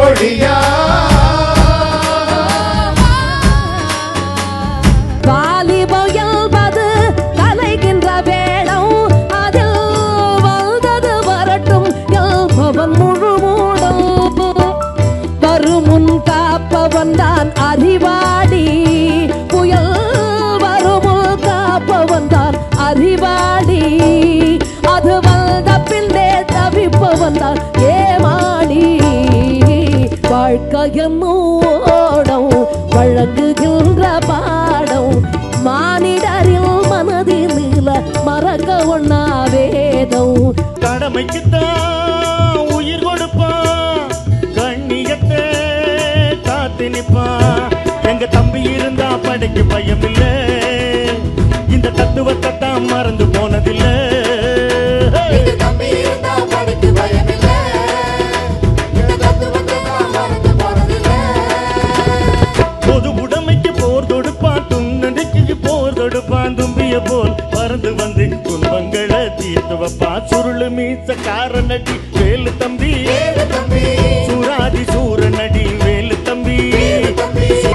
கோழியா காப்பவன்தான் அறிவாடி புயல் வருமுள் காப்பவன்தான் அறிவாடி அது வந்த பின்னே தவிப்பவன்தான் ஏமாடி வாழ்க்கையென்னும் ஓடம் வழங்குகின்ற பாடம் மானிடரில் மனதில் மறக்க ஒண்ணா வேதம் கடமைக்குத்தான் உயிர் கொடுப்பான் கண்ணியத்தை எங்க தம்பி இருந்தா படைக்கு பயம் இல்ல இந்த தத்துவத்தை தான் மறந்து போனதில்லை பொது உடைமைக்கு போர் தொடுப்பான் துண்ணடிக்கு போர் தொடுப்பான் தும்பிய போல் பறந்து வந்து துன்பங்களை தீர்த்து வைப்பா சுருளு மீச காரநடி வேலு தம்பி சூராதி சூரநடி வேலு தம்பி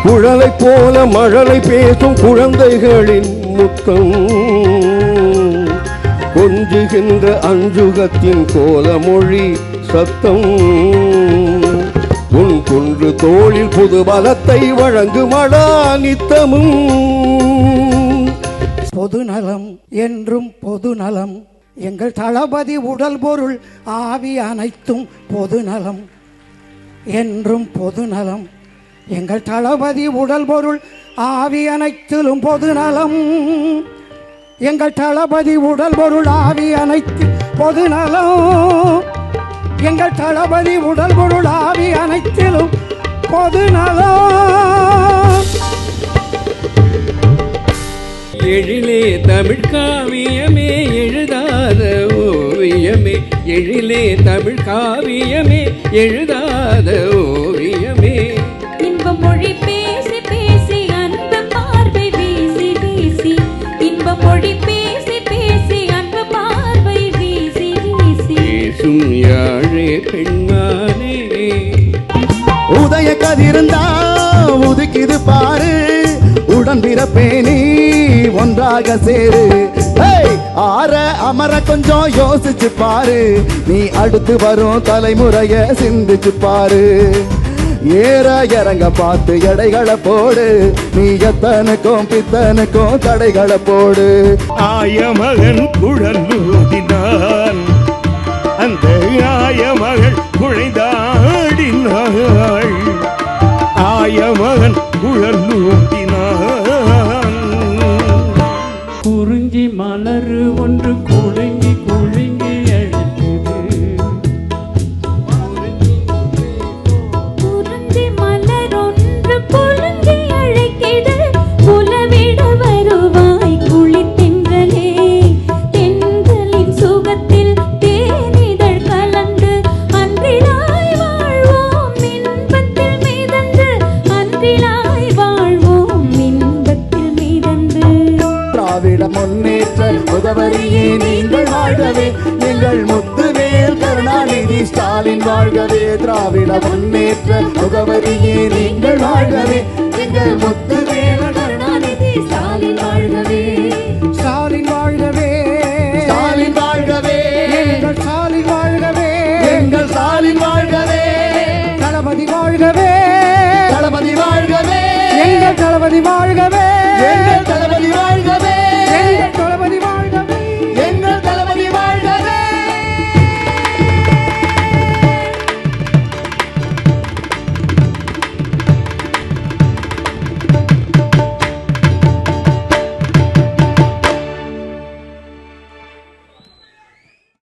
குழலை போல மழலை பேசும் குழந்தைகளின் முத்தம் கொஞ்சுகின்ற அஞ்சுகத்தின் கோலமொழி சத்தம் உன் குன்று தோளில் புது பலத்தை வழங்குமடா நித்தமும் பொதுநலம் என்றும் பொதுநலம் எங்கள் தளபதி உடல் பொருள் ஆவி அனைத்தும் பொதுநலம் என்றும் பொதுநலம் எங்கள் தளபதி உடல் பொருள் ஆவி அனைத்திலும் பொதுநலம் எங்கள் தளபதி உடல் பொருள் ஆவி அனைத்து பொதுநலம் எங்கள் தளபதி உடல் பொருள் ஆவி அனைத்திலும் பொதுநலம் எழிலே தமிழ் காவியமே எழுதாத ஓவியமே எழிலே தமிழ் காவியமே எழுதாத ஓவியமே இன்பம் மொழி பேசி பேசி அன்பு பார்வை வீசி வீசி இன்பம் மொழி பேசி பேசி அன்பு பார்வை வீசி வீசி பேசும் யாழே பெண்மானே உதய கதிருந்தா உதுக்கிது பாரு உடன் பிறப்பேனி ஒன்றாக சேரு ஆற அமர கொஞ்சம் யோசிச்சு பாரு நீ அடுத்து வரும் தலைமுறைய சிந்திச்சு பாரு ஏற இறங்க பார்த்து எடைகளை போடு நீ எத்தனுக்கும் பித்தனுக்கும் தடைகளை போடு ஆய மகன் குழல் ஊதினான் அந்த ஆய மகள் குழைந்தாடினாள் ஆய மகன் குழல் ஊதினான் குறிஞ்சி மலர் ஒன்று குலுங்கி குலுங்கி அழைத்தது குறிஞ்சி மலர் ஒன்று குலுங்கி அழைக்கிது புலவிட வருவாய் குளித்தென்றலே தென்றலின் சுகத்தில் தேனிதழ் கலந்து அன்றிலாய் வாழ்வோம் இன்பத்தில் மீதந்து அன்றிலாய் வாழ்வோம் இன்பத்தில் மீதந்து திராவிட முன்னேற்ற முகவரியே நீங்கள் வாழ்கவே எங்கள் முத்துவேல் கருணாநிதி ஸ்டாலின் வாழ்கவே திராவிட முன்னேற்ற முகவரியே நீங்கள் வாழ்கவே எங்கள் முத்துவேல் கருணாநிதி ஸ்டாலின் வாழ்கவே ஸ்டாலின் வாழ்கவே ஸ்டாலின் வாழ்கவே எங்கள் ஸ்டாலின் வாழ்கவே எங்கள் ஸ்டாலின் வாழ்கவே தளபதி வாழ்கவே தளபதி வாழ்கவே எங்கள் தளபதி வாழ்கவே எங்கள் தளபதி வாழ்கவே